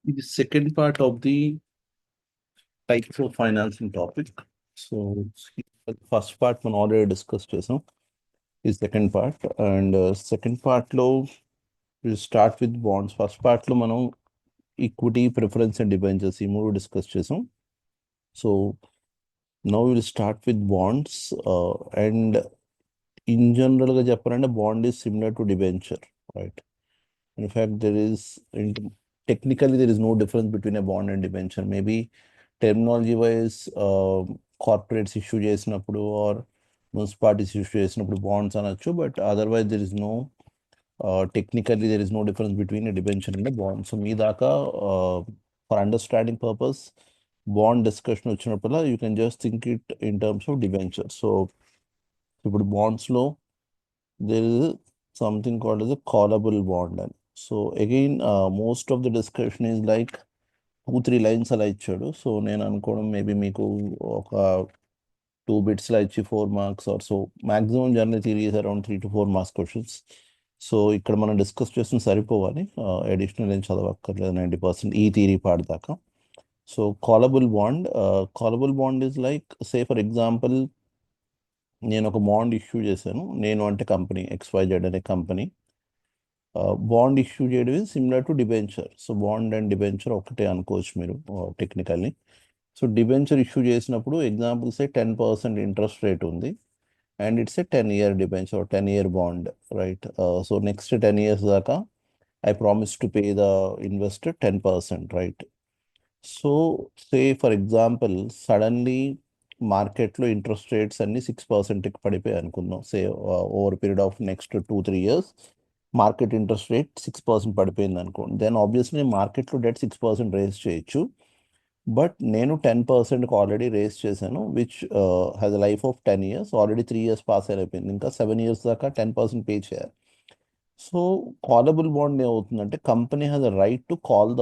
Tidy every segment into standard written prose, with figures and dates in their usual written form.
The second part of the types of financing topic. So first part మనం already discussed చేసాం. ఈ second part and second part లో we'll start with bonds. First part లో మనం equity preference and debentures ఈ మూడు discuss చేసాం. So now will start with bonds and in జనరల్గా చెప్పాలంటే bond is similar to debenture, right? In fact, technically there is no difference between a bond and debenture. Maybe terminology wise, corporates issue చేసినప్పుడు or municipalities issue చేసినప్పుడు bonds అనొచ్చు, but otherwise there is no technically there is no difference between a debenture and a bond. So మీ దాకా for understanding purpose bond discussion వచ్చినప్పుడు you can just think it in terms of debenture. So ఇప్పుడు bonds లో there is something called as a callable bond. And so again, most of the discussion is like 2-3 lines అలా ఇచ్చాడు. So నేను అనుకోవడం maybe మీకు ఒక 2 bits లా ఇచ్చి 4 marks or so. Maximum general theory is around 3 to 4 marks questions. So ఇక్కడ మనం discuss చేస్తున్న సరిపోవాలి, అడిషనల్ ఏం చదవక్కర్లేదు 90% ఈ థియరీ పార్ట్ దాకా. So callable bond is like say for example నేను ఒక బాండ్ ఇష్యూ చేశాను. నేను అంటే కంపెనీ XYZ అనే కంపెనీ బాండ్ ఇష్యూ చేయడం similar to debenture. So bond and debenture ఒకటే అనుకోవచ్చు మీరు టెక్నికల్లీ. సో డిబెంచర్ ఇష్యూ చేసినప్పుడు ఎగ్జాంపుల్స్ 10% ఇంట్రెస్ట్ రేట్ ఉంది and it's a 10-year debenture 10-year bond, right? So next 10 years దాకా I promise to pay the investor 10%, right? So say for example suddenly మార్కెట్లో interest rates అన్ని 6%కి పడిపోయాయి అనుకుందాం. సే over period of next 2-3 years market interest rate 6% పడిపోయింది అనుకోండి. Then obviously మార్కెట్లో debt 6% race చేయొచ్చు. But నేను 10%కి ఆల్రెడీ రేస్ చేశాను, which has a life of 10 years. Already 3 years pass అయిపోయింది, ఇంకా 7 years దాకా 10% పే చేయాలి. సో కాలబుల్ బాండ్ ఏమవుతుందంటే company has a right to call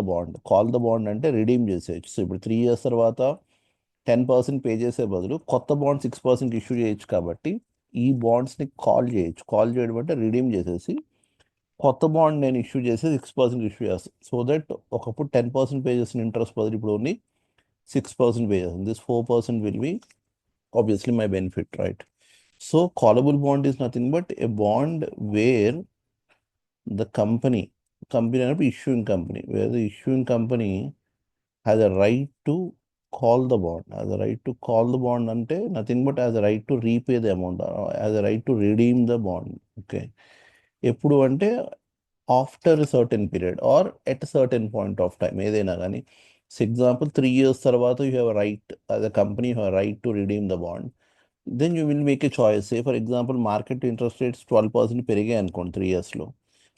the bond అంటే రిడీమ్ చేసేయచ్చు. సో ఇప్పుడు 3 years తర్వాత 10% పే చేసే బదులు కొత్త బాండ్ 6% ఇష్యూ చేయొచ్చు. కాబట్టి ఈ బాండ్స్ని కాల్ చేయొచ్చు. కాల్ చేయడం అంటే రిడీమ్ చేసేసి కొత్త బాండ్ నేను ఇష్యూ చేసి 6% ఇష్యూ చేస్తాను. సో దట్ ఒకప్పుడు 10% పే చేసిన ఇంట్రెస్ట్ బదులు ఇప్పుడు ఓన్లీ 6% పే చేస్తాను. This 4% will be obviously my benefit, right? So callable bond is nothing but a bond where the company అన్నప్పుడు issuing company, where the issuing company has a right to call the bond. అంటే nothing but has a right to repay the amount, has a right to redeem the bond. Okay, ఎప్పుడు అంటే after certain period or at certain point of time ఏదైనా కానీ. Example 3 years తర్వాత you have right as a company you have right to redeem the bond. Then you will make a choice. Say for example market interest rates 12% పెరిగాయి అనుకోండి 3 yearsలో.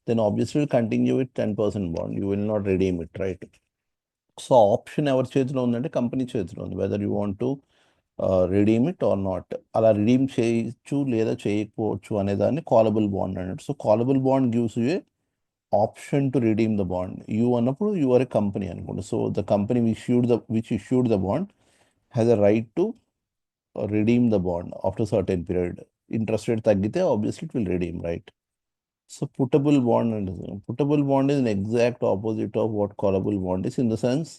then obviously will continue with 10% bond. You will not redeem it, right? So option ఎవరి చేతిలో ఉందంటే company చేతిలో ఉంది, whether you want to redeem it or not. అలా redeem చేయొచ్చు లేదా చేయకపోవచ్చు అనే దాన్ని కాలబుల్ బాండ్ అన్నట్టు. So callable bond gives you a option to redeem the bond. You అన్నప్పుడు యూ ఆర్ ఏ కంపెనీ అనుకోండి. So the company which issued the bond has a right to redeem the bond after certain period. Interest rate తగ్గితే obviously it will redeem, right? So puttable bond is an exact opposite of what callable bond is, in the sense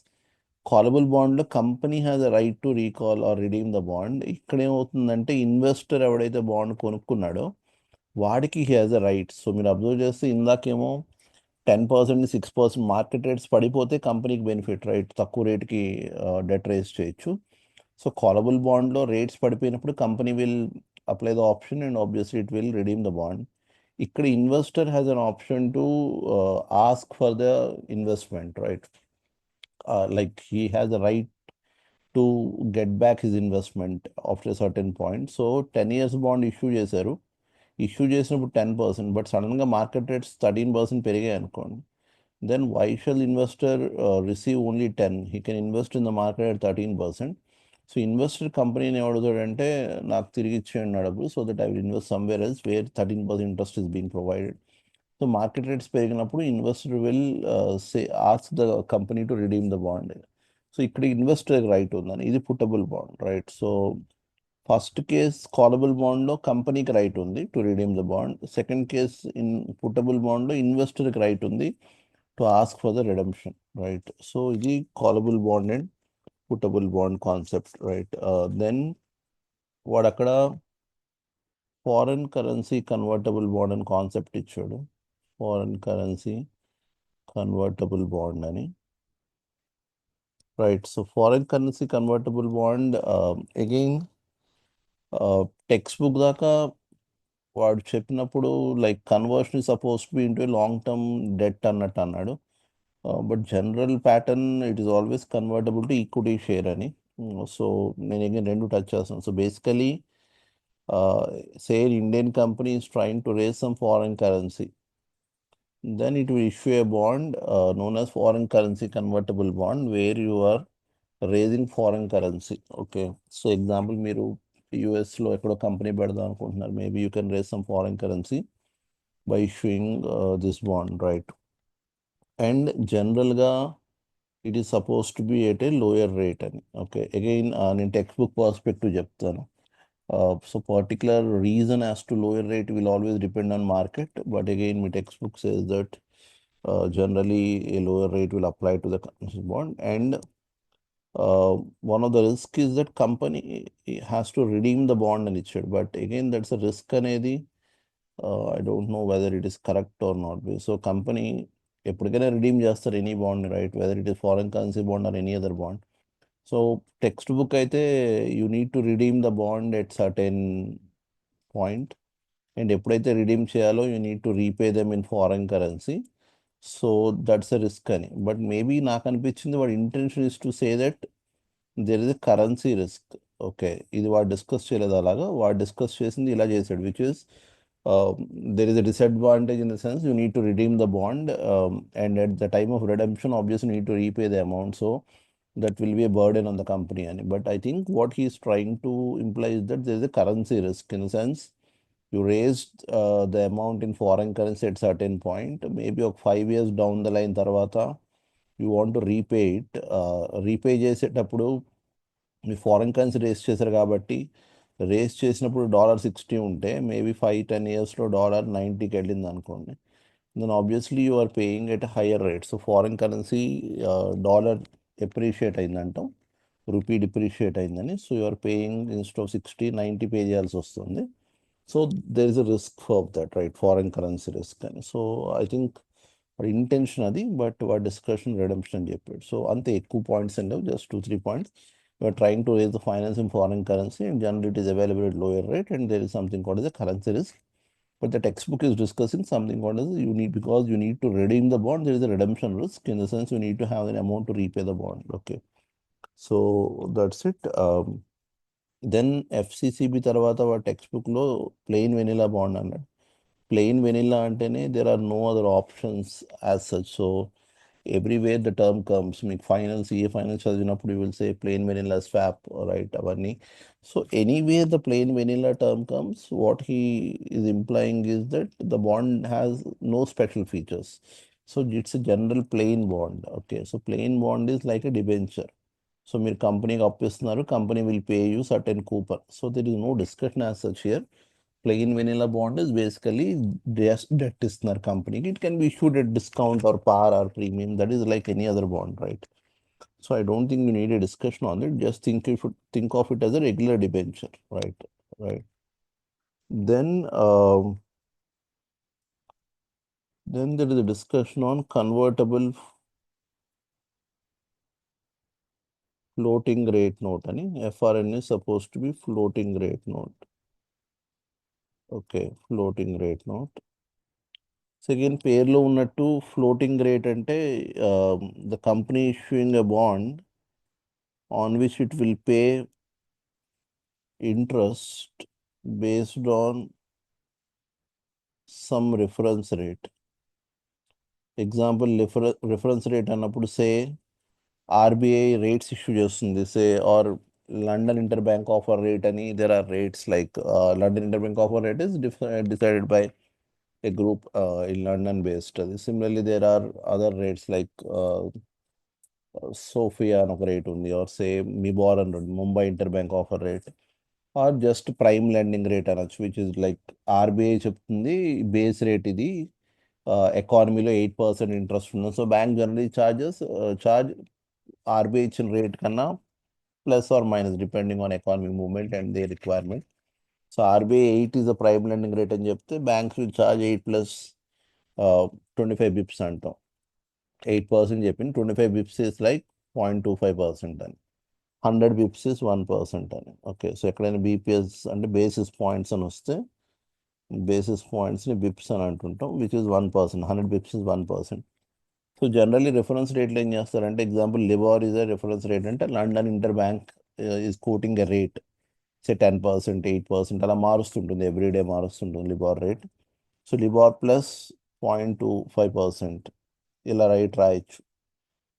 callable bond లో company has a right to recall or redeem the bond. ఇక్కడ ఏమవుతుందంటే investor ఎవడైతే bond కొనుక్కున్నాడో వాడికి he has a right. So మీరు observe చేస్తే ఇందాకేమో 10% 6% market rates పడిపోతే కంపెనీకి బెనిఫిట్, రైట్? తక్కువ రేట్కి డెట్ రేస్ చేయొచ్చు. సో కాలబుల్ బాండ్లో రేట్స్ పడిపోయినప్పుడు company will apply the option and obviously it will redeem the bond. ఇక్కడ investor has an option to ask for the investment, right? Like he has a right to get back his investment after a certain point. So 10 years bond issue చేసినప్పుడు 10%, but సడన్గా market rates 13% పెరిగాయి అనుకోండి. Then why shall investor receive only 10? He can invest in the market at 13%. So investor కంపెనీని ఏమడుగుతాడంటే నాకు తిరిగి ఇచ్చేయండి డబ్బులు, so that I will invest somewhere else where 13% interest is being provided. So market rates పెరిగినప్పుడు investor will ask the company to redeem the bond. So ఇక్కడ investor right ఉందని, ఇది పుట్టబుల్ bond, right? So first case callable బాండ్లో కంపెనీకి right ఉంది to redeem the bond. Second case in puttable బాండ్లో ఇన్వెస్టర్కి right ఉంది to ask for the redemption, right. So ఇది callable bond and puttable bond concept, right. దెన్ వాడు అక్కడ ఫారెన్ కరెన్సీ కన్వర్టబుల్ బాండ్ అని కాన్సెప్ట్ ఇచ్చాడు. ఫారెన్ కరెన్సీ కన్వర్టబుల్ బాండ్ అని, right. So foreign currency convertible bond again textbook దాకా వాడు చెప్పినప్పుడు like conversion suppose to be into long term debt అన్నట్టు అన్నాడు. But general pattern it is always convertible to equity share అని. So నేను again రెండు touch చేస్తాను. So basically say an Indian company is trying to raise some foreign currency, then it will issue a bond known as foreign currency convertible bond where you are raising foreign currency. Okay, so example మీరు యూఎస్లో ఎక్కడో కంపెనీ పెడదాం అనుకుంటున్నారు, maybe you can raise some foreign currency by issuing this bond, right. And జనరల్గా it is suppose to be at a lower rate అని. Okay, again నేను textbook perspective చెప్తాను. So particular reason as to lower rate will always depend on market, but again my textbook says that generally a lower rate will apply to the currency bond. And one of the risk is that company has to redeem the bond and it should, but again that's a risk అనేది I don't know whether it is correct or not. So company ఎప్పటికైనా redeem చేస్తారు any bond, right, whether it is foreign currency bond or any other bond. So textbook అయితే you need to redeem the bond at certain point, and ఎప్పుడైతే రిడీమ్ చేయాలో you need to repay them in foreign currency. So that's a risk అని. But maybe నాకు అనిపించింది వాడి intention is to say that there is a currency risk. Okay, ఇది వాడు discuss చేయలేదు అలాగా, వాడు డిస్కస్ చేసింది ఇలా చేశాడు, which is there is a disadvantage in the sense you need to redeem the bond, and at the time of redemption obviously you need to repay the amount, so that will be a burden on the company. But I think what he is trying to imply is that there is a currency risk in the sense you raised the amount in foreign currency at certain point, maybe 5 years down the line tarvata you want to repay it. Repay చేసేటప్పుడు మీ foreign currency race చేశారు కాబట్టి race చేసినప్పుడు $60 ఉంటే maybe 5-10 yearsలో $90కి వెళ్ళింది అనుకోండి, then obviously you are paying at a higher rate. So foreign currency dollar appreciate అయిందంటాం, rupee depreciate అయిందని, so you are paying instead of 60-90 pay చేయాల్సి వస్తుంది. So there is a risk of that, right, foreign currency risk అని. So I think వాడి intention అది, but వాడి discussion redemption అని చెప్పాడు. సో అంతే, ఎక్కువ పాయింట్స్ అండి, just 2-3 points. You are trying to raise the finance in foreign currency and generally it is available at lower rate and there is something called as a currency risk. But the textbook is discussing something called as you need, because you need to redeem the bond, there is a redemption risk in the sense you need to have an amount to repay the bond. Okay, so that's it. Then FCCB తర్వాత వాడు టెక్స్ట్ బుక్లో plain vanilla bond అన్నాడు. Plain vanilla అంటేనే there are no other options as such. So everywhere the term comes, మీకు final CA final చదివినప్పుడు you will say plain vanilla swap, right, అవన్నీ. So anywhere the plain vanilla term comes, what he is implying is that the bond has no special features. So it's a general plain bond. Okay, so plain bond is like a debenture. So మీరు కంపెనీకి అప్పిస్తున్నారు, కంపెనీ will pay you certain coupon. So there is no discussion as such here. Plain vanilla bond is basically just debt ఇస్తున్నారు కంపెనీకి. It can be issued at discount or par or premium. That is like any other bond, right? So I don't think you need a discussion on it. Just think of it as a regular debenture, right? Right. Then there is a discussion on convertible floating rate note. And FRN is supposed to be floating rate note. Okay, floating rate note. Second పేర్లో ఉన్నట్టు floating rate అంటే the company issuing a bond on which it will pay interest based on some reference rate. Example reference rate అన్నప్పుడు say RBI rates issue చేస్తుంది, say or London inter bank offer rate అని, there are rates like London inter bank offer rate is decided by a group in London based. Similarly, there are other rates like Sophia and rate undi, or say MIBOR and Mumbai Interbank offer rate. Or just prime lending rate అనొచ్చు, which is like RBI చెప్తుంది base rate ఇది, ఎకానమీలో 8% interest ఉంది. So bank generally charge RBI ఇచ్చిన rate కన్నా plus or minus depending on economy movement and the requirement. So RBI 8 is the prime lending rate అని చెప్తే banks will charge 8 plus 25 bips అంటాం. 8% చెప్పింది, 25 bips is like 0.25% అని, 100 bips is 1% అని. Okay, so ఎక్కడైనా BPS అంటే basis points అని వస్తే బేసిస్ పాయింట్స్ని బిప్స్ అని అంటుంటాం, which is 1%, 100 bips is 1%. So generally reference రేట్లు ఏం చేస్తారంటే, example LIBOR is a reference rate అంటే London inter bank is quoting a rate, say 10%, 8% అలా మారుస్తుంటుంది, ఎవ్రీడే మారుస్తుంటుంది LIBOR rate. So LIBOR plus 0.25% ఇలా రైట్ రాయొచ్చు.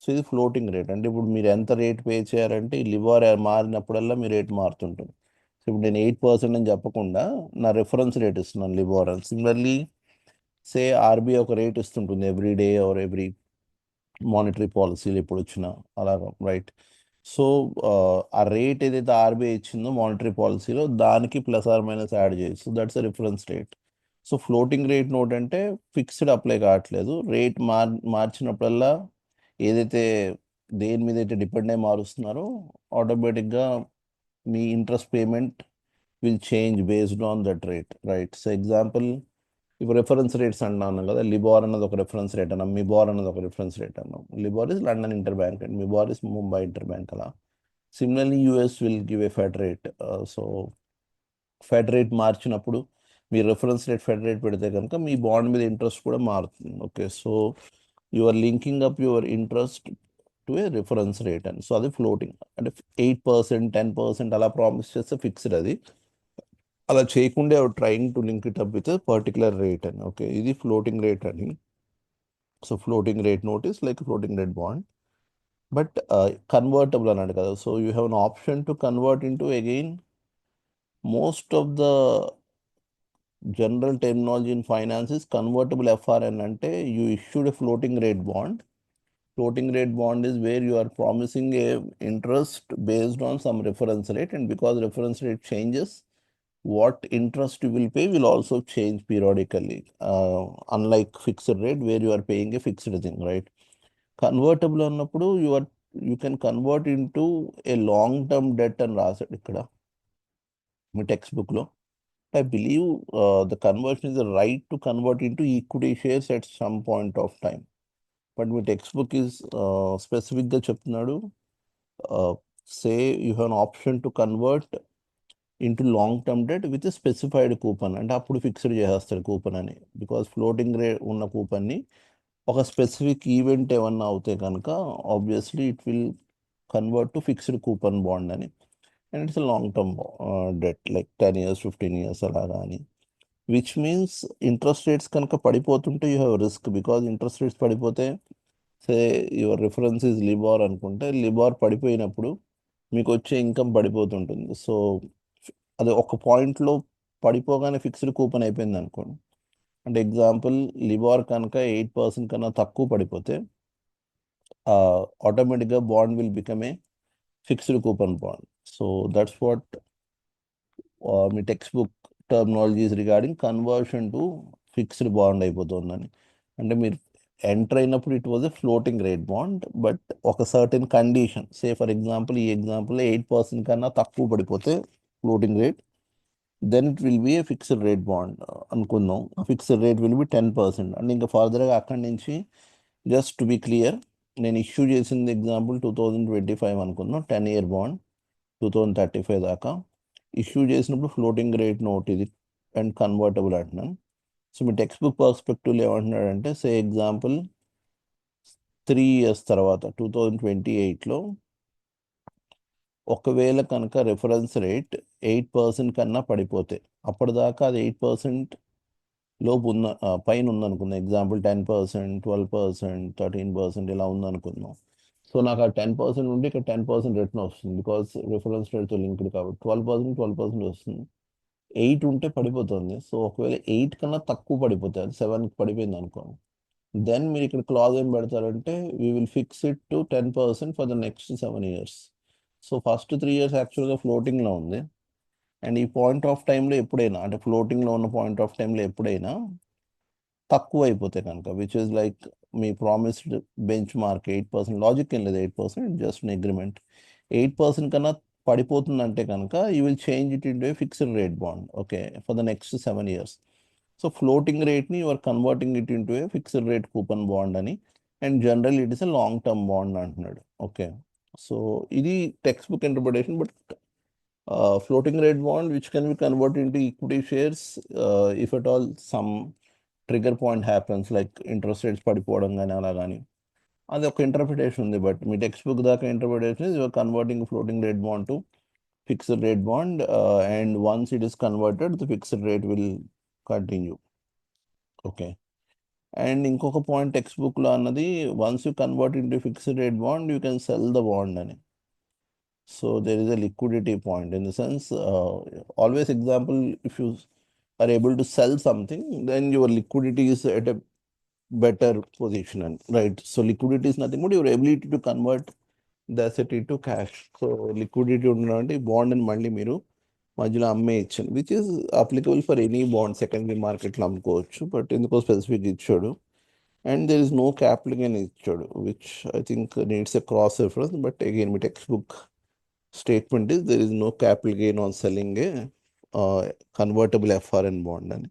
సో ఇది ఫ్లోటింగ్ రేట్ అంటే ఇప్పుడు మీరు ఎంత రేట్ పే చేయాలంటే ఈ లిబార్ మారినప్పుడల్లా మీ రేట్ మారుతుంటుంది. సో ఇప్పుడు నేను 8% అని చెప్పకుండా నా రిఫరెన్స్ రేట్ ఇస్తున్నాను లిబార్ అని. సిమిలర్లీ సే ఆర్బీఐ ఒక రేట్ ఇస్తుంటుంది every day or every monetary పాలసీలు ఎప్పుడు వచ్చినా అలాగా, రైట్? సో ఆ రేట్ ఏదైతే ఆర్బీఐ ఇచ్చిందో మానిటరీ పాలసీలో దానికి ప్లస్ ఆర్ మైనస్ యాడ్ చేయొచ్చు. So that's a reference rate. So floating rate note అంటే ఫిక్స్డ్ అప్లై కావట్లేదు, రేట్ మార్చినప్పుడల్లా ఏదైతే దేని మీద అయితే డిపెండ్ అయి మారుస్తున్నారో ఆటోమేటిక్గా మీ interest payment will change based on that rate, right? So example ఇప్పుడు రెఫరెన్స్ రేట్స్ అన్నాను కదా, లిబార్ అన్నది ఒక రెఫరెన్స్ రేట్ అన్నాం, మిబార్ అన్నది ఒక రెఫరెన్స్ రేట్ అన్నాం. LIBOR is London inter bank and MIBOR is Mumbai interbank అలా. Similarly US will give a Fed rate. So Fed rate మార్చినప్పుడు మీ రెఫరెన్స్ రేట్ ఫెడ్ రేట్ పెడితే కనుక మీ బాండ్ మీద ఇంట్రెస్ట్ కూడా మారుతుంది. Okay, so you are linking up your interest to a reference rate అని. సో అది ఫ్లోటింగ్ అంటే 8%, 10% అలా ప్రామిస్ చేస్తే ఫిక్స్డ్ అది, అలా చేయకుండా trying to link it up with particular rate అని. ఓకే, ఇది ఫ్లోటింగ్ రేట్ అని. So floating rate notice like floating rate bond, but convertible అన్నాడు కదా. So you have an option to convert into again most of the general terminology in finance is convertible FRN అంటే you issued a floating rate bond. Floating rate bond is where you are promising a interest based on some reference rate, and because reference rate changes, what interest you will pay will also change periodically, unlike fixed rate where you are paying a fixed thing, right? Convertible అన్నప్పుడు you can convert into a long term debt అని రాసాడు ఇక్కడ మీ టెక్స్ట్ బుక్లో. I believe the conversion is the right to convert into equity shares at some point of time. But me text book is స్పెసిఫిక్గా చెప్తున్నాడు, say you have an option to convert into long term debt with specified coupon అంటే అప్పుడు fixed చేసేస్తాడు coupon అని. Because floating rate ఉన్న కూపన్ని ఒక specific event ఏమన్నా అవుతే కనుక obviously it will convert to fixed coupon bond అని. And it's long term debt like 10 years, 15 years అలాగా అని. విచ్ మీన్స్ ఇంట్రెస్ట్ రేట్స్ కనుక పడిపోతుంటే you have risk, because interest rates పడిపోతే say your reference is LIBOR అనుకుంటే LIBOR పడిపోయినప్పుడు మీకు వచ్చే ఇన్కమ్ పడిపోతుంటుంది. సో అది ఒక పాయింట్లో పడిపోగానే ఫిక్స్డ్ కూపన్ అయిపోయింది అనుకోండి. అంటే ఎగ్జాంపుల్ లిబార్ కనుక 8% కన్నా తక్కువ పడిపోతే ఆటోమేటిక్గా bond will become a fixed coupon bond. So that's what మీ textbook terminologies regarding conversion to fixed bond అయిపోతుందని. అంటే మీరు ఎంటర్ అయినప్పుడు it was a floating rate bond, but ఒక certain condition, say for example ఈ ఎగ్జాంపుల్లో 8% కన్నా తక్కువ పడిపోతే floating rate, then it will be a fixed rate bond అనుకుందాం. Fixed rate will be 10%. అండ్ ఇంకా ఫర్దర్గా అక్కడి నుంచి జస్ట్ టు బి క్లియర్, నేను ఇష్యూ చేసింది ఎగ్జాంపుల్ 2025 అనుకుందాం, 10-year బాండ్ 2035 దాకా ఇష్యూ చేసినప్పుడు ఫ్లోటింగ్ రేట్ నోట్ ఇది అండ్ కన్వర్టబుల్ అంటున్నాను. సో మీ టెక్స్ట్ బుక్ పర్స్పెక్టివ్లో ఏమంటున్నాడంటే, సే ఎగ్జాంపుల్ 3 years తర్వాత 2028లో ఒకవేళ కనుక రెఫరెన్స్ రేట్ 8% కన్నా పడిపోతే, అప్పటిదాకా అది 8% లోపు ఉన్న పైన ఉందనుకుందాం, ఎగ్జాంపుల్ 10%, 12%, 13% ఇలా ఉందనుకుందాం. సో నాకు ఆ 10% ఉండి ఇక్కడ 10% రిటర్న్ వస్తుంది, బికాస్ రిఫరెన్స్ రేట్తో లింక్డ్ కాబట్టి 12% వస్తుంది. 8 ఉంటే పడిపోతుంది. సో ఒకవేళ 8 కన్నా తక్కువ పడిపోతే, అది 7కి పడిపోయింది అనుకోండి, దెన్ మీరు ఇక్కడ క్లాజ్ ఏం పెడతారంటే we will fix it to 10% for the next 7 years. So first 3 years యాక్చువల్గా ఫ్లోటింగ్లో ఉంది, అండ్ ఈ పాయింట్ ఆఫ్ టైంలో ఎప్పుడైనా అంటే ఫ్లోటింగ్లో ఉన్న పాయింట్ ఆఫ్ టైంలో ఎప్పుడైనా తక్కువ అయిపోతే కనుక which is like me promised bench mark 8%, logic ఏం లేదు, 8% జస్ట్ అన్ అగ్రిమెంట్. 8% కన్నా పడిపోతుందంటే కనుక you will change it into a fixed rate bond, okay, for the next 7 years. So floating రేట్ని your converting it into a fixed rate coupon bond అని, and general it is a long term bond అంటున్నాడు. Okay, so ఇది textbook interpretation. But floating rate bond which can be converted into equity shares if at all some trigger point happens like interest rates పడిపోవడం కానీ అలా కానీ, అది ఒక interpretation ఉంది. But me textbook దాకా interpretation is your converting floating rate bond to fixed rate bond, and once it is converted the fixed rate will continue. Okay, and ఇంకొక point text బుక్లో అన్నది once you convert into fixed rate bond you can sell the bond అని. So there is a liquidity point in the sense, always example, if you are able to sell something, then your liquidity is at a better position, right? So liquidity is nothing but your ability to convert the asset into cash. So liquidity ఉన్నటువంటి bond అని మళ్ళీ మీరు మధ్యలో అమ్మేయచ్చు, which is applicable for any bond secondary మార్కెట్లో అమ్ముకోవచ్చు. But ఎందుకో specific ఇచ్చాడు. And there is no capital gain ఇచ్చాడు, which I think needs a cross reference. But again మీ textbook statement is there is no capital gain on selling a convertible FRN bond అని.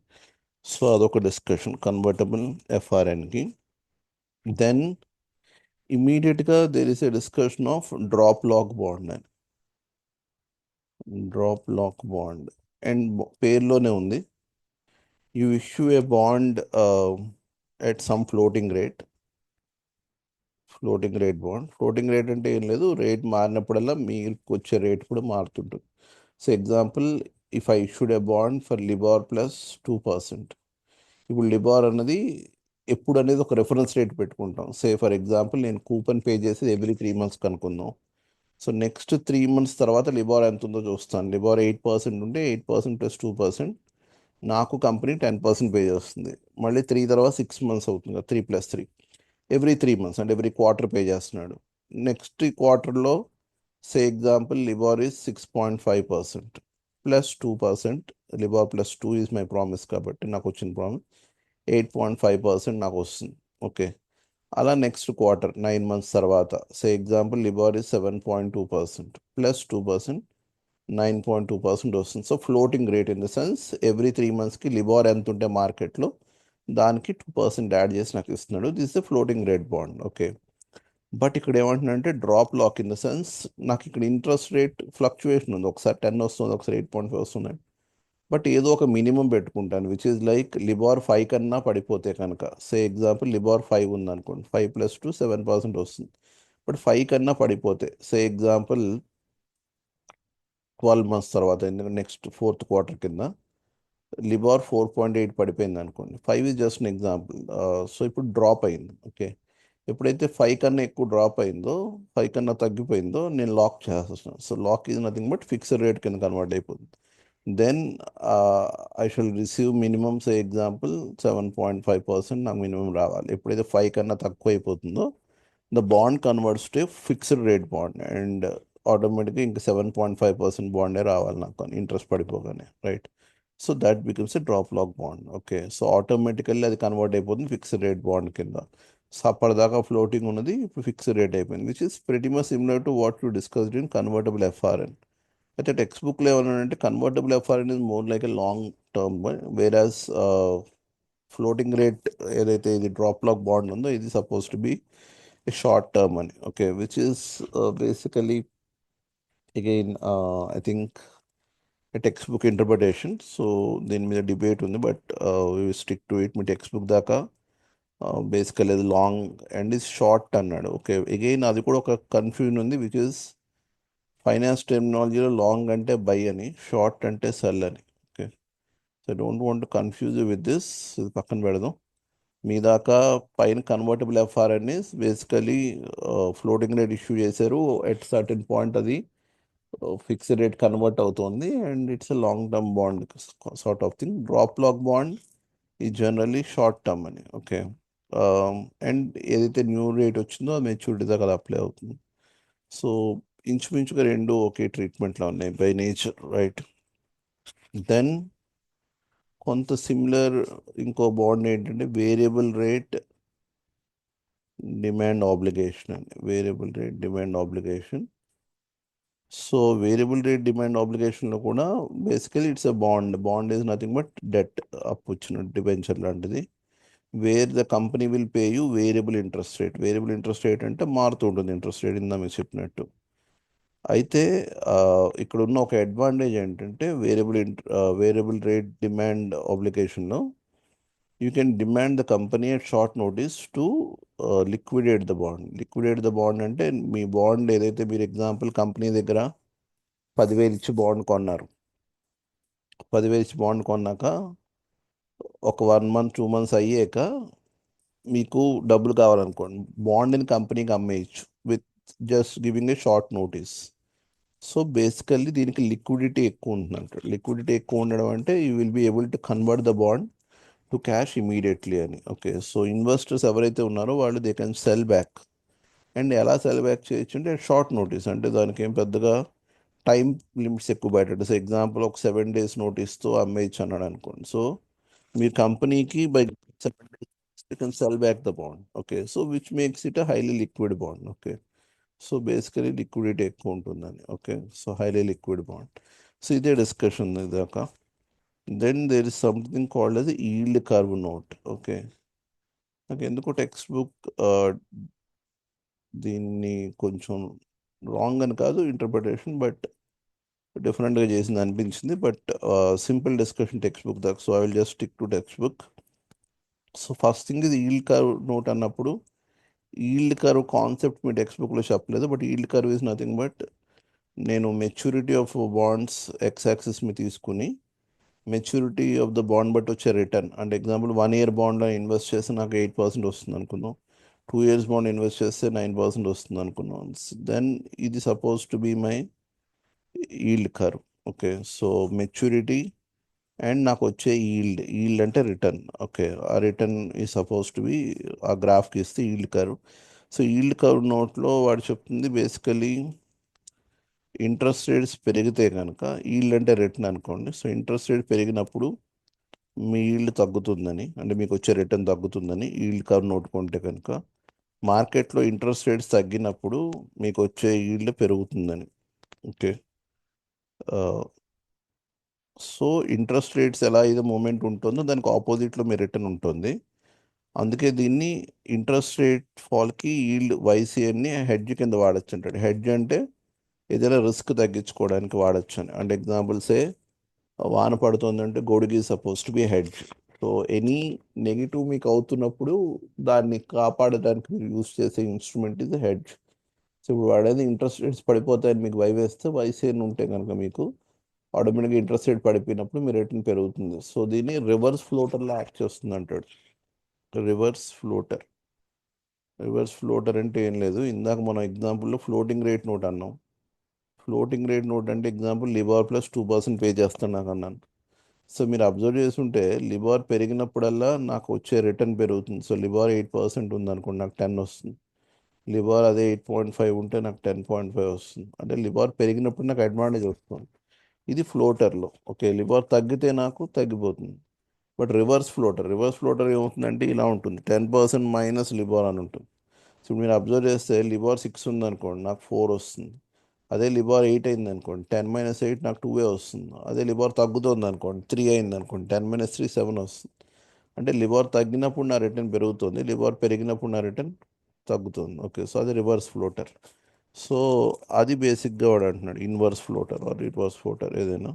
So అదొక discussion convertible FRNకి. Then ఇమీడియట్గా there is a discussion of drop lock bond అని. Drop lock bond and పేర్లోనే ఉంది, you issue a bond at some floating rate. Floating rate bond, floating rate అంటే ఏం లేదు, రేట్ మారినప్పుడల్లా మీకు వచ్చే రేట్ కూడా మారుతుంటుంది. So example, if I issued a bond for LIBOR plus 2%, ఇప్పుడు లిబార్ అన్నది ఎప్పుడు అనేది ఒక రెఫరెన్స్ రేట్ పెట్టుకుంటాం. సే ఫర్ ఎగ్జాంపుల్ నేను కూపన్ పే చేసి ఎవ్రీ 3 months కనుక్కుందాం. సో నెక్స్ట్ 3 months తర్వాత లిబార్ ఎంత ఉందో చూస్తాను. లిబార్ 8% ఉంటే 8% ప్లస్ 2%, నాకు కంపెనీ 10% పే చేస్తుంది. మళ్ళీ 3 తర్వాత 6 months అవుతుంది, 3 + 3, ఎవ్రీ 3 months అంటే ఎవ్రీ క్వార్టర్ పే చేస్తున్నాడు. నెక్స్ట్ క్వార్టర్లో సే example LIBOR is 6.5% plus 2%, LIBOR plus 2 is my promise కాబట్టి నాకు వచ్చిన ప్రామిస్ 8.5% నాకు వస్తుంది. ఓకే, అలా నెక్స్ట్ క్వార్టర్ 9 months తర్వాత say example LIBOR is 7.2% plus 2%, 9.2% వస్తుంది. So floating rate in the sense every 3 monthsకి లిబార్ ఎంత ఉంటే మార్కెట్లో దానికి 2% యాడ్ చేసి నాకు ఇస్తున్నాడు. This is floating rate bond. Okay, but ఇక్కడ ఏమంటున్నాడంటే drop lock in the sense నాకు ఇక్కడ ఇంట్రెస్ట్ రేట్ ఫ్లక్చుయేషన్ ఉంది, ఒకసారి 10 వస్తుంది, ఒకసారి 8.5 వస్తుంది. బట్ ఏదో ఒక మినిమం పెట్టుకుంటాను విచ్ ఈజ్ లైక్ లిబార్ 5 కన్నా పడిపోతే కనుక, సే ఎగ్జాంపుల్ లిబార్ 5 ఉంది అనుకోండి, 5 + 2 7% వస్తుంది. బట్ 5 కన్నా పడిపోతే సే ఎగ్జాంపుల్ 12 months తర్వాత, ఎందుకంటే నెక్స్ట్ 4th quarter కింద లిబార్ 4.8 పడిపోయింది అనుకోండి, 5 is just an example. So ఇప్పుడు డ్రాప్ అయింది. ఓకే, ఎప్పుడైతే 5 కన్నా ఎక్కువ డ్రాప్ అయిందో, 5 కన్నా తగ్గిపోయిందో నేను లాక్ చేస్తున్నాను. So lock is nothing but fixed rate కింద కన్వర్ట్ అయిపోతుంది. Then I shall receive minimum say example 7.5% నాకు మినిమం రావాలి. ఎప్పుడైతే 5 కన్నా తక్కువ అయిపోతుందో the bond converts to fixed rate bond, and ఆటోమేటిక్గా ఇంకా 7.5% బాండే రావాలి నాకు ఇంట్రెస్ట్ పడిపోగానే, right? So that becomes a drop lock bond. Okay, so automatically అది కన్వర్ట్ అయిపోతుంది ఫిక్స్డ్ రేట్ బాండ్ కింద. సో అప్పటిదాకా ఫ్లోటింగ్ ఉన్నది ఇప్పుడు ఫిక్స్డ్ రేట్ అయిపోయింది, which is pretty much similar to what you discussed in convertible FRN. అయితే టెక్స్ట్ బుక్లో ఏమన్నాడంటే convertible FRN is more like a long term, whereas floating rate ఏదైతే ఇది డ్రాప్ లాక్ బాండ్ ఉందో ఇది suppose to be a short term అని. Okay, which is basically again I think textbook interpretation. So దీని మీద debate ఉంది, but stick to it. మీ textbook దాకా బేసికల్ అది లాంగ్ అండ్ ఇస్ షార్ట్ అన్నాడు. ఓకే, అగైన్ అది కూడా ఒక కన్ఫ్యూజన్ ఉంది, విచ్ ఇస్ ఫైనాన్స్ టెర్మినాలజీలో లాంగ్ అంటే బై అని, షార్ట్ అంటే సెల్ అని. Okay, so don't want to confuse with this, ఇది పక్కన పెడదాం. మీ దాకా పైన convertible FRN is basically floating rate issue చేశారు, ఎట్ సర్టెన్ పాయింట్ అది ఫిక్స్డ్ రేట్ కన్వర్ట్ అవుతుంది, and it's a long term bond sort of thing. Drop lock bond ఈ జనరలీ షార్ట్ టర్మ్ అని. ఓకే, అండ్ ఏదైతే న్యూ రేట్ వచ్చిందో అది maturity దాకా అది అప్లై అవుతుంది. సో ఇంచుమించుగా రెండు ఒకే ట్రీట్మెంట్లో ఉన్నాయి బై నేచర్, రైట్? దెన్ కొంత సిమిలర్ ఇంకో బాండ్ ఏంటంటే వేరియబుల్ రేట్ డిమాండ్ ఆబ్లిగేషన్ అని. Variable rate demand obligation. So variable rate demand ఆబ్లిగేషన్లో కూడా basically it's a bond. Bond is nothing but debt, అప్పు ఇచ్చిన డిబెంచర్ లాంటిది. Where the company will pay you variable interest rate. Variable interest rate అంటే మారుతూ ఉంటుంది interest rate, ఇందా మీరు చెప్పినట్టు. అయితే ఇక్కడ ఉన్న ఒక అడ్వాంటేజ్ ఏంటంటే వేరియబుల్ రేట్ డిమాండ్ ఆబ్లిగేషన్లో you can demand the company at short notice to liquidate the bond. Liquidate the bond అంటే మీ బాండ్ ఏదైతే మీరు ఎగ్జాంపుల్ కంపెనీ దగ్గర 10,000 ఇచ్చి బాండ్ కొన్నారు. 10,000 ఇచ్చి బాండ్ కొన్నాక ఒక 1 మంత్ 2 మంత్స్ అయ్యాక మీకు డబ్బులు కావాలనుకోండి, బాండ్ని కంపెనీకి అమ్మేయచ్చు with just giving a short notice. So basically దీనికి లిక్విడిటీ ఎక్కువ ఉంటుందంట. లిక్విడిటీ ఎక్కువ ఉండడం అంటే you will be able to convert the bond to cash immediately అని. ఓకే, సో ఇన్వెస్టర్స్ ఎవరైతే ఉన్నారో వాళ్ళు they can sell back. And ఎలా సెల్ బ్యాక్ చేయొచ్చు అంటే షార్ట్ నోటీస్, అంటే దానికి ఏం పెద్దగా టైం లిమిట్స్ ఎక్కువ పెట్టండి. సో ఎగ్జాంపుల్ ఒక 7 days నోటీస్తో అమ్మేయచ్చు అన్నాడు అనుకోండి. సో మీ కంపెనీకి by 7 days you can sell back the bond. Okay, so which makes it a highly liquid bond. Okay, so basically liquidity ఎక్కువ ఉంటుందని. Okay, so highly liquid bond. So ఇదే discussion ఇదాక. Then there is something called as yield curve note. Okay, నాకు ఎందుకో text book దీన్ని కొంచెం wrong అని కాదు ఇంటర్ప్రిటేషన్, బట్ డిఫరెంట్గా చేసింది అనిపించింది. But simple discussion textbook దాకా. So I will just stick to textbook. So first thing ఇది ఈల్డ్ కర్వ్ నోట్ అన్నప్పుడు ఈల్డ్ కర్వ్ కాన్సెప్ట్ మీ టెక్స్ట్ బుక్లో చెప్పలేదు. But yield curve is nothing but నేను maturity of bonds X axis మీ తీసుకుని మెచ్యూరిటీ ఆఫ్ ద బాండ్ బట్టి వచ్చే రిటర్న్, అంటే ఎగ్జాంపుల్ 1 year బాండ్లో ఇన్వెస్ట్ చేస్తే నాకు 8% వస్తుంది అనుకుందాం. 2 years బాండ్ ఇన్వెస్ట్ చేస్తే 9% వస్తుంది అనుకున్నాం. దెన్ ఇది suppose to be my yield curve. Okay, so maturity and నాకు వచ్చే ఈల్డ్ అంటే రిటర్న్. ఓకే, ఆ రిటర్న్ ఈ సపోజ్ టు బి ఆ గ్రాఫ్కి ఇస్తే yield curve. So yield curve నోట్లో వాడు చెప్తుంది బేసికలీ ఇంట్రెస్ట్ రేట్స్ పెరిగితే కనుక ఈల్డ్ అంటే రిటర్న్ అనుకోండి. సో ఇంట్రెస్ట్ రేట్ పెరిగినప్పుడు మీ ఈల్డ్ తగ్గుతుందని, అంటే మీకు వచ్చే రిటర్న్ తగ్గుతుందని ఈల్డ్ కర్వ్ నోట్ కొంటే కనుక, మార్కెట్లో ఇంట్రెస్ట్ రేట్స్ తగ్గినప్పుడు మీకు వచ్చే ఈల్డ్ పెరుగుతుందని. ఓకే, సో ఇంట్రెస్ట్ రేట్స్ ఎలా అయితే మూమెంట్ ఉంటుందో దానికి ఆపోజిట్లో మీ రిటర్న్ ఉంటుంది. అందుకే దీన్ని ఇంట్రెస్ట్ రేట్ ఫాల్కి ఈల్డ్ వైసీఎన్ని హెడ్జ్ కింద వాడచ్చు అంటాడు. హెడ్జ్ అంటే ఏదైనా రిస్క్ తగ్గించుకోవడానికి వాడచ్చు అని. అంటే ఎగ్జాంపుల్సే వాన పడుతుందంటే గొడుగు suppose to B hedge. So any negative మీకు అవుతున్నప్పుడు దాన్ని కాపాడడానికి మీరు యూస్ చేసే ఇన్స్ట్రుమెంట్ ఇది హెడ్జ్. సో ఇప్పుడు వాడేది ఇంట్రెస్ట్ రేట్స్ పడిపోతాయని మీకు భయం వేస్తే వైసీఎన్ ఉంటే కనుక మీకు ఆటోమేటిక్గా ఇంట్రెస్ట్ రేట్ పడిపోయినప్పుడు మీ రేటింగ్ పెరుగుతుంది. సో దీన్ని రివర్స్ ఫ్లోటర్లో యాక్ట్ చేస్తుంది అంటాడు. Reverse floater. రివర్స్ ఫ్లోటర్ అంటే ఏం లేదు, ఇందాక మనం ఎగ్జాంపుల్లో ఫ్లోటింగ్ రేట్ నోట్ అన్నాం. ఫ్లోటింగ్ రేట్ నోట్ అంటే ఎగ్జాంపుల్ లిబార్ ప్లస్ 2% పే చేస్తాను నాకు అన్నాను. సో మీరు అబ్జర్వ్ చేస్తుంటే లిబార్ పెరిగినప్పుడల్లా నాకు వచ్చే రిటర్న్ పెరుగుతుంది. సో లిబార్ 8% ఉంది అనుకోండి, నాకు 10 వస్తుంది. లిబార్ అదే 8.5 ఉంటే నాకు 10.5 వస్తుంది. అంటే లిబార్ పెరిగినప్పుడు నాకు అడ్వాంటేజ్ వస్తుంది. ఇది ఫ్లోటర్లో. ఓకే, లిబార్ తగ్గితే నాకు తగ్గిపోతుంది. బట్ రివర్స్ ఫ్లోటర్ ఏమవుతుందంటే ఇలా ఉంటుంది, 10% మైనస్ లిబార్ అని ఉంటుంది. సో మీరు అబ్జర్వ్ చేస్తే లిబార్ 6 ఉంది అనుకోండి, నాకు 4 వస్తుంది. అదే లిబార్ 8 అయింది అనుకోండి, 10 - 8 నాకు 2 వస్తుంది. అదే లిబార్ తగ్గుతుంది అనుకోండి, 3 అయింది అనుకోండి, 10 - 3 7 వస్తుంది. అంటే లిబార్ తగ్గినప్పుడు నా రిటర్న్ పెరుగుతుంది, లిబార్ పెరిగినప్పుడు నా రిటర్న్ తగ్గుతుంది. ఓకే, సో అది రివర్స్ ఫ్లోటర్. సో అది బేసిక్గా వాడు అంటున్నాడు inverse floater or reverse floater ఏదైనా.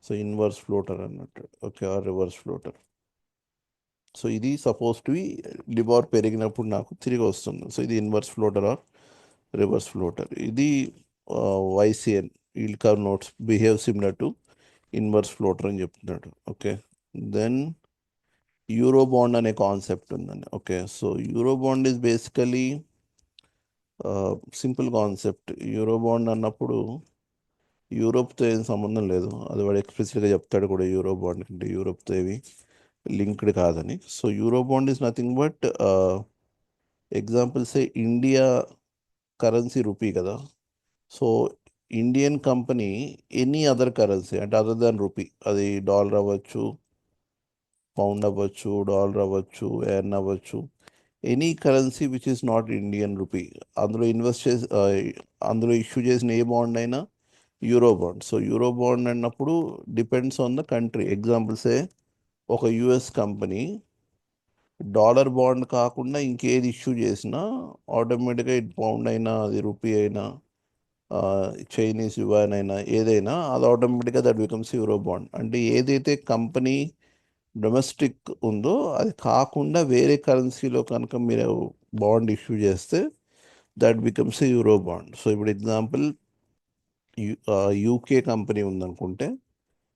సో ఇన్వర్స్ ఫ్లోటర్ అన్నట్టు. Okay, or reverse floater. So ఇది సపోజ్ టు లిబార్ పెరిగినప్పుడు నాకు తిరిగి వస్తుంది. సో ఇది inverse floater or reverse floater. ఇది YCN yield curve notes behave similar to inverse floater అని చెప్తున్నాడు. ఓకే, దెన్ యూరో బాండ్ అనే కాన్సెప్ట్ ఉందండి. Okay, so euro bond is basically simple concept. Euro bond అన్నప్పుడు యూరోప్తో ఏం సంబంధం లేదు, అది వాడు ఎక్స్ప్రెస్గా చెప్తాడు కూడా. యూరో బాండ్ అంటే యూరోప్తో ఏవి లింక్డ్ కాదని. So euro bond is nothing but examples India currency rupee కదా. So Indian company any other currency అంటే అదర్ దాన్ రూపీ, అది డాలర్ అవ్వచ్చు, పౌండ్ అవ్వచ్చు, డాలర్ అవ్వచ్చు, ఎన్ అవ్వచ్చు, any currency which is not Indian rupee, అందులో invest చేసి అందులో ఇష్యూ చేసిన ఏ బాండ్ అయినా euro bond. So euro bond అన్నప్పుడు డిపెండ్స్ ఆన్ ద కంట్రీ. ఎగ్జాంపుల్సే ఒక యుఎస్ కంపెనీ డాలర్ బాండ్ కాకుండా ఇంకేది ఇష్యూ చేసినా ఆటోమేటిక్గా ఇది పౌండ్ అయినా అది రూపీ అయినా చైనీస్ యువాన్ అయినా ఏదైనా అది ఆటోమేటిక్గా దట్ బికమ్స్ యూరో బాండ్. అంటే ఏదైతే కంపెనీ డొమెస్టిక్ ఉందో అది కాకుండా వేరే కరెన్సీలో కనుక మీరు బాండ్ ఇష్యూ చేస్తే that becomes a euro bond. So ఇప్పుడు ఎగ్జాంపుల్ యూకే కంపెనీ ఉందనుకుంటే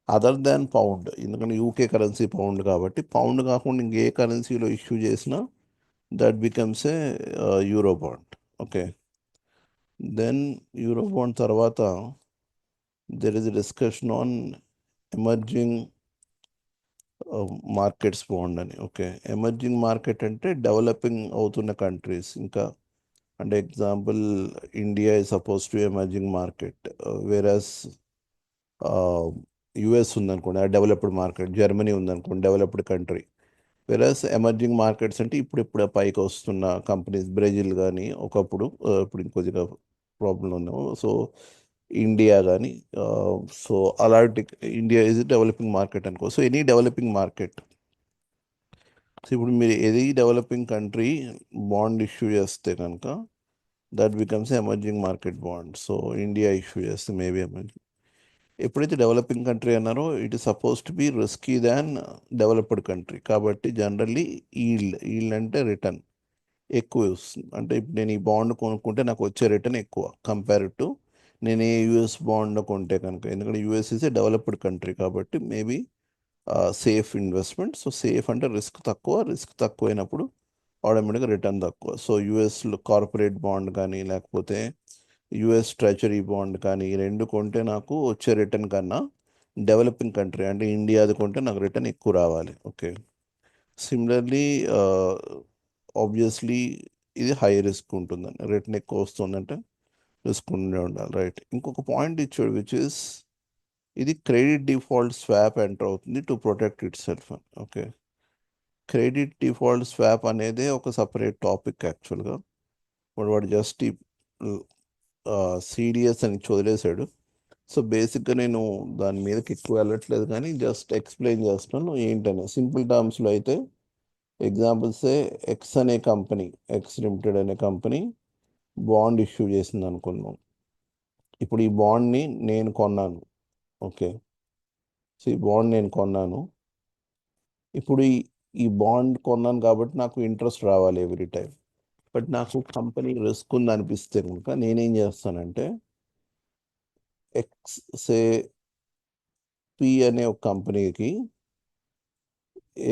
అదర్ దాన్ పౌండ్, ఎందుకంటే యూకే కరెన్సీ పౌండ్ కాబట్టి పౌండ్ కాకుండా ఇంకే కరెన్సీలో ఇష్యూ చేసినా that becomes a euro bond. Okay, then euro bond తర్వాత there is discussion on emerging markets bond అని. ఓకే, ఎమర్జింగ్ మార్కెట్ అంటే డెవలపింగ్ అవుతున్న కంట్రీస్. ఇంకా అంటే example India is supposed to emerging market, versus US ఉందనుకోండి developed market, Germany ఉందనుకోండి developed country. వేరస్ emerging markets అంటే ఇప్పుడు పైకి వస్తున్న కంపెనీస్, బ్రెజిల్ కానీ ఒకప్పుడు, ఇప్పుడు ఇంకొద్దిగా ప్రాబ్లం ఉన్నాము. సో ఇండియా కానీ, సో అలాంటి ఇండియా ఈజ్ డెవలపింగ్ మార్కెట్ అనుకో. So any developing market. So ఇప్పుడు మీరు ఏది డెవలపింగ్ కంట్రీ బాండ్ ఇష్యూ చేస్తే కనుక that becomes emerging market bond. So India issue చేస్తే మేబీ ఎమర్జింగ్. ఎప్పుడైతే డెవలపింగ్ కంట్రీ అన్నారో it is suppose to B risky than developed country. కాబట్టి జనరల్లీ ఈల్డ్ అంటే రిటర్న్ ఎక్కువ వస్తుంది. అంటే ఇప్పుడు నేను ఈ బాండ్ కొనుక్కుంటే నాకు వచ్చే రిటర్న్ ఎక్కువ కంపేర్ టు నేను ఏ యుఎస్ బాండ్ కొంటే కనుక. ఎందుకంటే US is a developed country కాబట్టి maybe safe investment. So safe అంటే రిస్క్ తక్కువ, రిస్క్ తక్కువైనప్పుడు ఆటోమేటిక్గా రిటర్న్ తక్కువ. సో యుఎస్లో కార్పొరేట్ బాండ్ కానీ లేకపోతే యుఎస్ ట్రెజరీ బాండ్ కానీ ఈ రెండు కొంటే నాకు వచ్చే రిటర్న్ కన్నా డెవలపింగ్ కంట్రీ అంటే ఇండియాది కొంటే నాకు రిటర్న్ ఎక్కువ రావాలి. ఓకే, సిమిలర్లీ ఆబ్వియస్లీ ఇది హై రిస్క్ ఉంటుందండి, రిటర్న్ ఎక్కువ వస్తుందంటే రిస్క్ ఉండే ఉండాలి. రైట్, ఇంకొక పాయింట్ ఇచ్చాడు విచ్ ఇస్ ఇది క్రెడిట్ డిఫాల్ట్ స్వాప్ ఎంటర్ అవుతుంది to protect it self. Okay, credit default swap అనేది ఒక సపరేట్ టాపిక్ యాక్చువల్గా. వాడు జస్ట్ ఈ సిడిఎస్ అని వదిలేశాడు. సో బేసిక్గా నేను దాని మీదకి ఎక్కువ వెళ్ళట్లేదు కానీ జస్ట్ ఎక్స్ప్లెయిన్ చేస్తున్నాను ఏంటనే సింపుల్ టర్మ్స్లో. అయితే ఎగ్జాంపుల్సే ఎక్స్ అనే కంపెనీ, ఎక్స్ లిమిటెడ్ అనే కంపెనీ బాండ్ ఇష్యూ చేసింది అనుకున్నాం. ఇప్పుడు ఈ బాండ్ని నేను కొన్నాను. ఓకే, సో ఈ బాండ్ నేను కొన్నాను. ఇప్పుడు ఈ బాండ్ కొన్నాను కాబట్టి నాకు ఇంట్రెస్ట్ రావాలి ఎవ్రీ టైం. బట్ నాకు కంపెనీ రిస్క్ ఉంది అనిపిస్తే కనుక నేనేం చేస్తానంటే ఎక్స్ సే పి అనే ఒక కంపెనీకి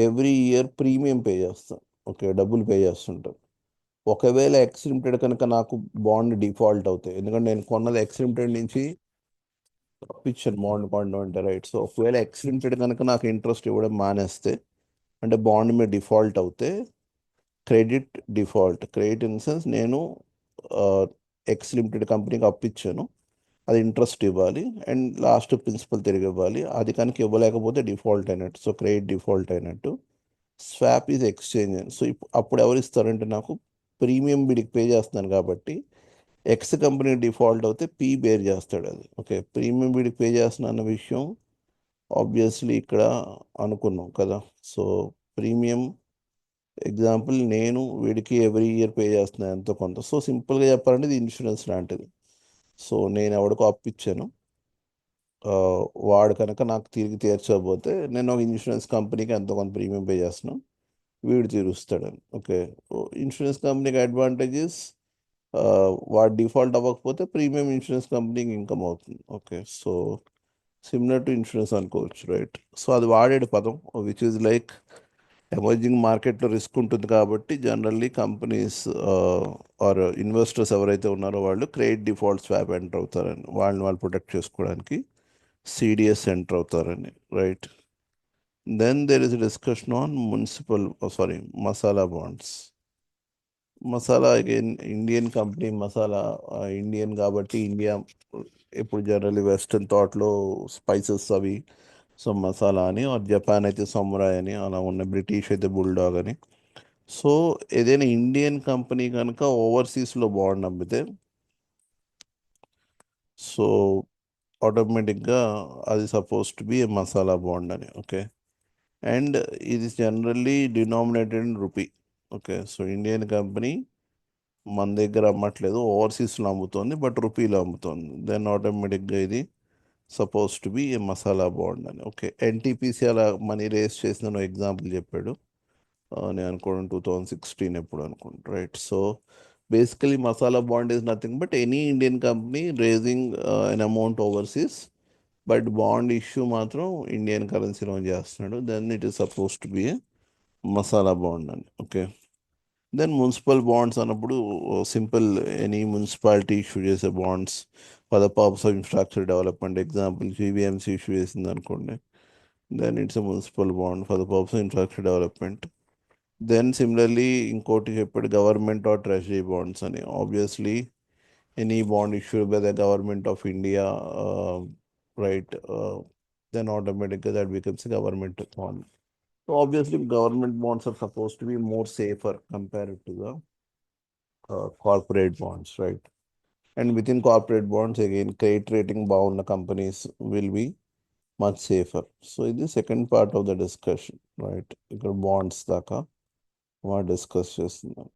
ఎవ్రీ ఇయర్ ప్రీమియం పే చేస్తాను. ఓకే, డబ్బులు పే చేస్తుంటాను. ఒకవేళ ఎక్స్ లిమిటెడ్ కనుక నాకు బాండ్ డిఫాల్ట్ అవుతాయి, ఎందుకంటే నేను కొన్నది ఎక్స్ లిమిటెడ్ నుంచి తప్పించాను బాండ్ కొనడం అంటే. రైట్, సో ఒకవేళ ఎక్స్ లిమిటెడ్ కనుక నాకు ఇంట్రెస్ట్ ఇవ్వడం మానేస్తే అంటే బాండ్ మీద డిఫాల్ట్ అవుతే credit default, credit in sense నేను ఎక్స్ లిమిటెడ్ కంపెనీకి అప్పిచ్చాను, అది ఇంట్రెస్ట్ ఇవ్వాలి అండ్ లాస్ట్ ప్రిన్సిపల్ తిరిగి ఇవ్వాలి. అది కనుక ఇవ్వలేకపోతే డిఫాల్ట్ అయినట్టు. సో క్రెడిట్ డిఫాల్ట్ అయినట్టు. Swap is exchange. సో అప్పుడు ఎవరు ఇస్తారంటే నాకు ప్రీమియం వీడికి పే చేస్తున్నాను కాబట్టి ఎక్స్ కంపెనీ డిఫాల్ట్ అవుతే పీ బేర్ చేస్తాడు అది. ఓకే, ప్రీమియం వీడికి పే చేస్తున్నా అన్న విషయం ఆబ్వియస్లీ ఇక్కడ అనుకున్నాం కదా. సో ప్రీమియం ఎగ్జాంపుల్ నేను వీడికి ఎవ్రీ ఇయర్ పే చేస్తున్నాను ఎంతో కొంత. సో సింపుల్గా చెప్పాలంటే ఇది ఇన్సూరెన్స్ లాంటిది. సో నేను ఎవడికో అప్పిచ్చాను, ఆ, వాడు కనుక నాకు తిరిగి తీర్చకపోతే నేను ఒక ఇన్సూరెన్స్ కంపెనీకి ఎంతో కొంత ప్రీమియం పే చేస్తున్నాను, వీడు తీరుస్తాడని. ఓకే, ఇన్సూరెన్స్ కంపెనీకి అడ్వాంటేజెస్ వాడు డిఫాల్ట్ అవ్వకపోతే ప్రీమియం ఇన్సూరెన్స్ కంపెనీకి ఇన్కమ్ అవుతుంది. Okay, so similar to insurance అనుకోవచ్చు. రైట్, సో అది వాడేడు పదం విచ్ ఈజ్ లైక్ ఎమర్జింగ్ మార్కెట్లో రిస్క్ ఉంటుంది కాబట్టి జనరల్లీ కంపెనీస్ ఆర్ ఇన్వెస్టర్స్ ఎవరైతే ఉన్నారో వాళ్ళు క్రెడిట్ డిఫాల్ట్ స్వాప్ ఎంటర్ అవుతారని, వాళ్ళని వాళ్ళు ప్రొటెక్ట్ చేసుకోవడానికి సిడిఎస్ ఎంటర్ అవుతారని. Right, then there is discussion on municipal sorry masala bonds. Masala again Indian company masala Indian కాబట్టి ఇండియా ఇప్పుడు జనరల్లీ వెస్టర్న్ థాట్లో స్పైసెస్ అవి సో మసాలా అని ఆర్ జపాన్ అయితే సమురాయ్ అని అలా ఉన్నాయి, బ్రిటిష్ అయితే బుల్డాగ్ అని. సో ఏదైనా ఇండియన్ కంపెనీ కనుక ఓవర్సీస్లో బాండ్ అమ్మితే సో ఆటోమేటిక్గా అది suppose to be a masala bond అని. ఓకే, అండ్ ఇది generally denominated in rupee. Okay, so Indian company మన దగ్గర అమ్మట్లేదు, ఓవర్సీస్లో అమ్ముతుంది, బట్ రూపీలో అమ్ముతుంది. దెన్ ఆటోమేటిక్గా ఇది suppose to be a masala bond అని. ఓకే, ఎన్టీపీసీ అలా మనీ రేస్ చేసిన ఎగ్జాంపుల్ చెప్పాడు. నేను అనుకోవడం 2016 ఎప్పుడు అనుకుంటా, right? So basically masala bond is nothing but any Indian company raising an amount overseas, but bond issue మాత్రం ఇండియన్ కరెన్సీలో చేస్తున్నాడు, then it is suppose to be a masala bond అని. ఓకే, దెన్ మున్సిపల్ బాండ్స్ అన్నప్పుడు సింపుల్, ఎనీ మున్సిపాలిటీ ఇష్యూ చేసే bonds for the purpose of infrastructure development, example GVMC issue చేసింది అనుకోండి, then it's a municipal bond for the purpose of infrastructure development. Then similarly ఇంకోటి చెప్పాడు government or treasury bonds అని. Obviously any bond issued by the government of India, right, then automatically that becomes a government bond. So obviously government bonds are supposed to be more safer compared to the corporate bonds, right? And within corporate bonds, again, credit rating bound companies will be much safer. So in the second part of the discussion, right? ఇక్కడ bonds దాకా మనం discuss చేస్తున్నాం.